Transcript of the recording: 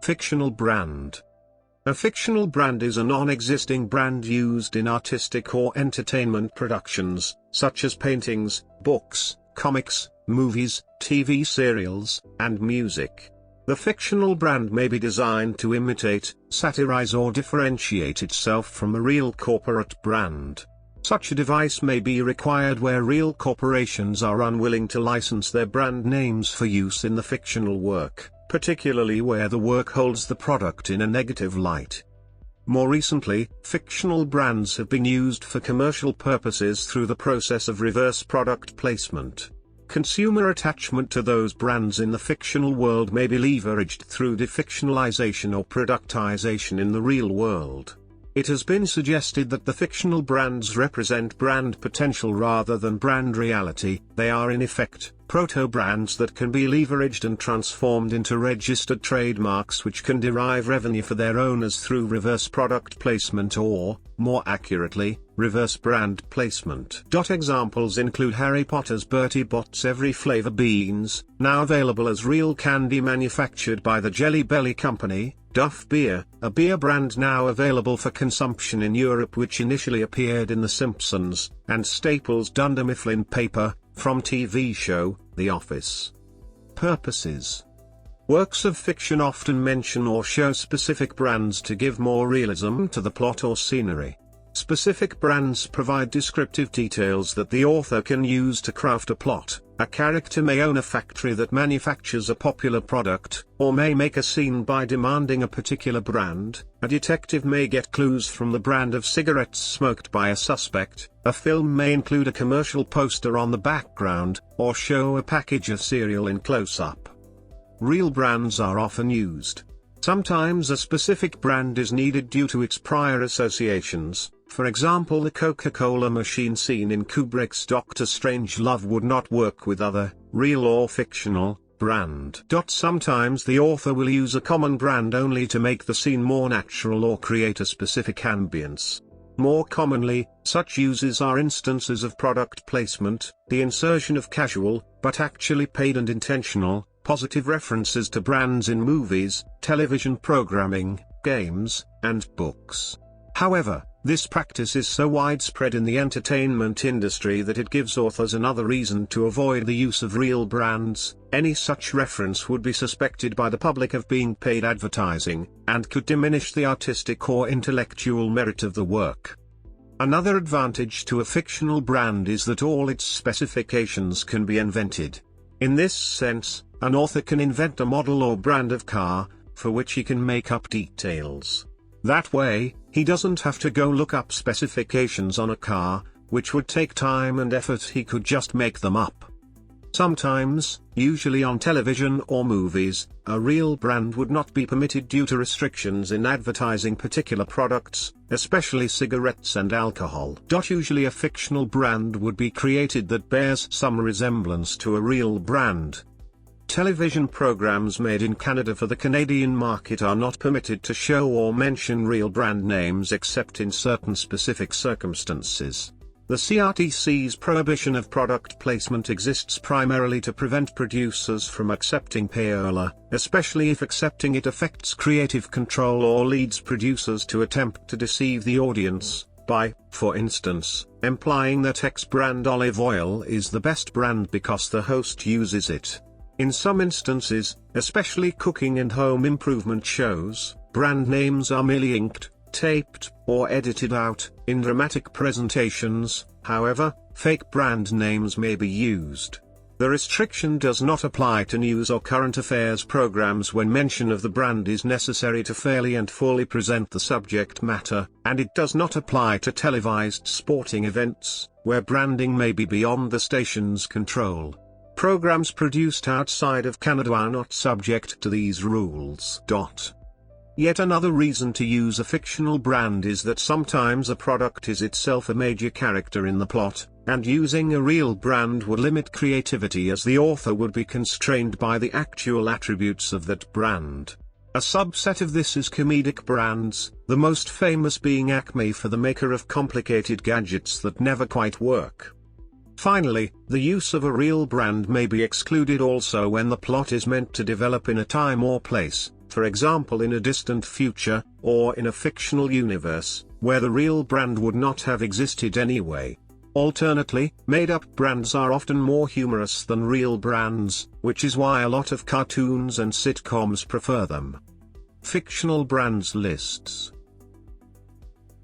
Fictional brand. A fictional brand is a non-existing brand used in artistic or entertainment productions, such as paintings, books, comics, movies, TV serials, and music. The fictional brand may be designed to imitate, satirize or differentiate itself from a real corporate brand. Such a device may be required where real corporations are unwilling to license their brand names for use in the fictional work, particularly where the work holds the product in a negative light. More recently, fictional brands have been used for commercial purposes through the process of reverse product placement. Consumer attachment to those brands in the fictional world may be leveraged through defictionalization or productization in the real world. It has been suggested that the fictional brands represent brand potential rather than brand reality. They are in effect proto-brands that can be leveraged and transformed into registered trademarks which can derive revenue for their owners through reverse product placement or, more accurately, reverse brand placement. Examples include Harry Potter's Bertie Bott's Every Flavor beans, now available as real candy manufactured by the Jelly Belly Company; Duff Beer, a beer brand now available for consumption in Europe which initially appeared in The Simpsons; and Staples Dunder Mifflin Paper, from TV show, The Office. Purposes. Works of fiction often mention or show specific brands to give more realism to the plot or scenery. Specific brands provide descriptive details that the author can use to craft a plot. A character may own a factory that manufactures a popular product, or may make a scene by demanding a particular brand. A detective may get clues from the brand of cigarettes smoked by a suspect. A film may include a commercial poster on the background, or show a package of cereal in close-up. Real brands are often used. Sometimes a specific brand is needed due to its prior associations. For example, the Coca-Cola machine scene in Kubrick's Doctor Strangelove would not work with other, real or fictional, brand. Sometimes the author will use a common brand only to make the scene more natural or create a specific ambience. More commonly, such uses are instances of product placement, the insertion of casual, but actually paid and intentional, positive references to brands in movies, television programming, games, and books. However, this practice is so widespread in the entertainment industry that it gives authors another reason to avoid the use of real brands. Any such reference would be suspected by the public of being paid advertising, and could diminish the artistic or intellectual merit of the work. Another advantage to a fictional brand is that all its specifications can be invented. In this sense, an author can invent a model or brand of car, for which he can make up details. That way, he doesn't have to go look up specifications on a car, which would take time and effort. He could just make them up. Sometimes, usually on television or movies, a real brand would not be permitted due to restrictions in advertising particular products, especially cigarettes and alcohol. Usually a fictional brand would be created that bears some resemblance to a real brand. Television programs made in Canada for the Canadian market are not permitted to show or mention real brand names except in certain specific circumstances. The CRTC's prohibition of product placement exists primarily to prevent producers from accepting payola, especially if accepting it affects creative control or leads producers to attempt to deceive the audience, by, for instance, implying that X brand olive oil is the best brand because the host uses it. In some instances, especially cooking and home improvement shows, brand names are merely inked, taped, or edited out. In dramatic presentations, however, fake brand names may be used. The restriction does not apply to news or current affairs programs when mention of the brand is necessary to fairly and fully present the subject matter, and it does not apply to televised sporting events, where branding may be beyond the station's control. Programs produced outside of Canada are not subject to these rules. Yet another reason to use a fictional brand is that sometimes a product is itself a major character in the plot, and using a real brand would limit creativity as the author would be constrained by the actual attributes of that brand. A subset of this is comedic brands, the most famous being Acme for the maker of complicated gadgets that never quite work. Finally, the use of a real brand may be excluded also when the plot is meant to develop in a time or place, for example in a distant future, or in a fictional universe, where the real brand would not have existed anyway. Alternately, made-up brands are often more humorous than real brands, which is why a lot of cartoons and sitcoms prefer them. Fictional brands lists.